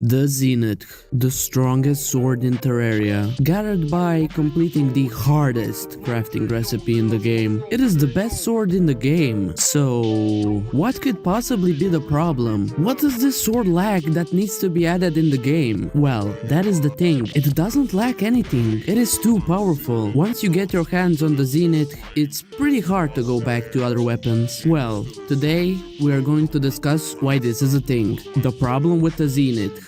The Zenith, the strongest sword in Terraria, gathered by completing the hardest crafting recipe in the game. It is the best sword in the game. So, what could possibly be the problem? What does this sword lack that needs to be added in the game? Well, that is the thing. It doesn't lack anything. It is too powerful. Once you get your hands on the Zenith, it's pretty hard to go back to other weapons. Well, today we are going to discuss why this is a thing. The problem with the Zenith.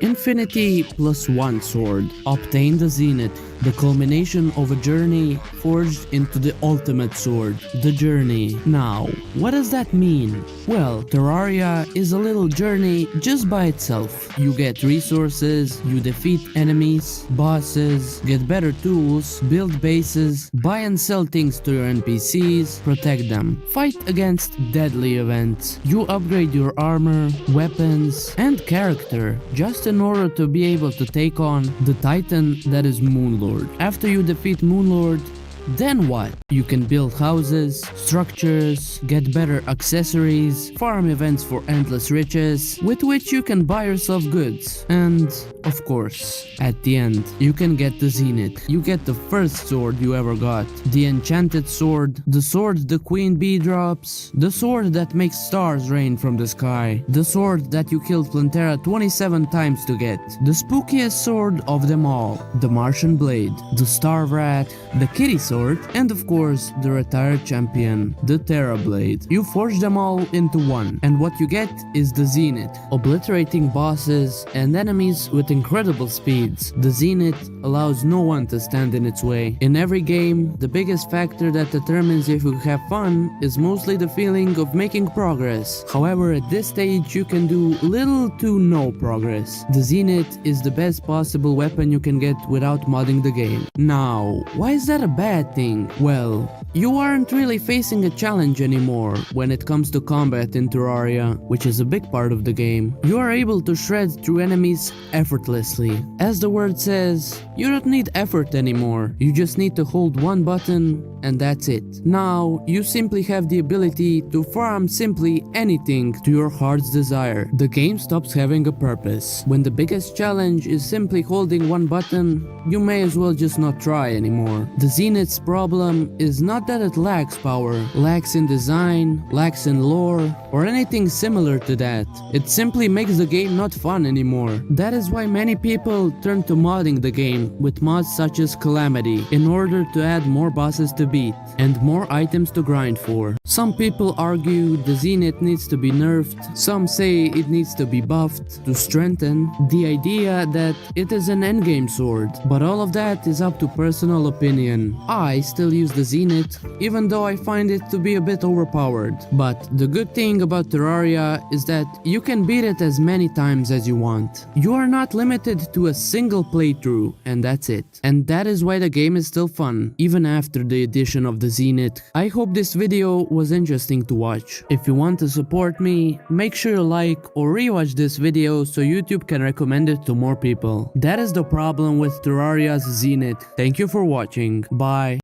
Infinity plus one sword. Obtain the Zenith, the culmination of a journey forged into the ultimate sword, the journey. Now, what does that mean? Well, Terraria is a little journey just by itself. You get resources, you defeat enemies, bosses, get better tools, build bases, buy and sell things to your NPCs, protect them, fight against deadly events. You upgrade your armor, weapons, and character just in order to be able to take on the titan that is Moonlord. After you defeat Moonlord, then what? You can build houses, structures, get better accessories, farm events for endless riches, with which you can buy yourself goods. And, of course, at the end, you can get the Zenith. You get the first sword you ever got. The enchanted sword, the sword the Queen Bee drops, the sword that makes stars rain from the sky, the sword that you killed Plantera 27 times to get, the spookiest sword of them all, the Martian Blade, the Star Rat, the Kitty Sword, and of course the retired champion, the Terra Blade. You forge them all into one, and what you get is the Zenith, obliterating bosses and enemies with incredible speeds. The Zenith allows no one to stand in its way. In every game, the biggest factor that determines if you have fun is mostly the feeling of making progress. However, at this stage you can do little to no progress. The Zenith is the best possible weapon you can get without modding the game. Now, why is that a bad thing? Well, you aren't really facing a challenge anymore when it comes to combat in Terraria, which is a big part of the game. You are able to shred through enemies effortlessly. As the word says, you don't need effort anymore. You just need to hold one button and that's it. Now, you simply have the ability to farm simply anything to your heart's desire. The game stops having a purpose. When the biggest challenge is simply holding one button, you may as well just not try anymore. The Zenith's problem is not that it lacks power, lacks in design, lacks in lore, or anything similar to that. It simply makes the game not fun anymore. That is why many people turn to modding the game with mods such as Calamity in order to add more bosses to beat and more items to grind for. Some people argue the Zenith needs to be nerfed, some say it needs to be buffed to strengthen the idea that it is an endgame sword, but all of that is up to personal opinion. I still use the Zenith, even though I find it to be a bit overpowered. But the good thing about Terraria is that you can beat it as many times as you want. You are not limited to a single playthrough, and that's it. And that is why the game is still fun, even after the addition of the Zenith. I hope this video was interesting to watch. If you want to support me, make sure to like or rewatch this video so YouTube can recommend it to more people. That is the problem with Terraria's Zenith. Thank you for watching. Bye.